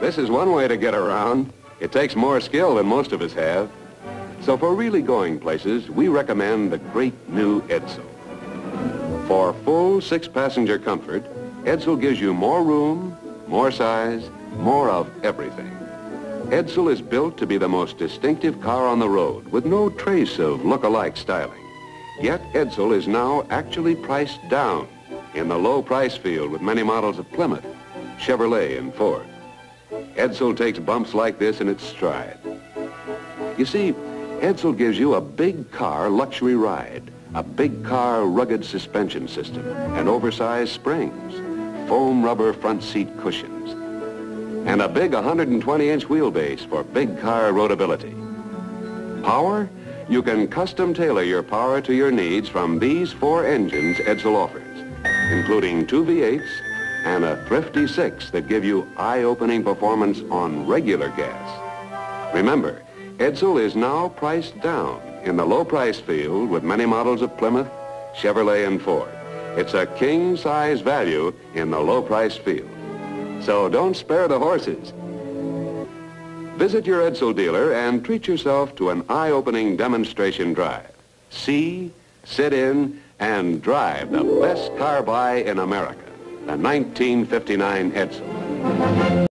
This is one way to get around. It takes more skill than most of us have. So for really going places, we recommend the great new Edsel. For full 6-passenger comfort, Edsel gives you more room, more size, more of everything. Edsel is built to be the most distinctive car on the road with no trace of look-alike styling. Yet Edsel is now actually priced down in the low price field with many models of Plymouth, Chevrolet, and Ford. Edsel takes bumps like this in its stride. You see, Edsel gives you a big car luxury ride, a big car rugged suspension system, and oversized springs, foam rubber front seat cushions, and a big 120-inch wheelbase for big car roadability. Power? You can custom tailor your power to your needs from these 4 engines Edsel offers, including 2 V8s and a thrifty 6 that give you eye-opening performance on regular gas. Remember, Edsel is now priced down in the low price field with many models of Plymouth, Chevrolet, and Ford. It's a king-size value in the low price field. So don't spare the horses. Visit your Edsel dealer and treat yourself to an eye-opening demonstration drive. See, sit in, and drive the best car buy in America, the 1959 Edsel.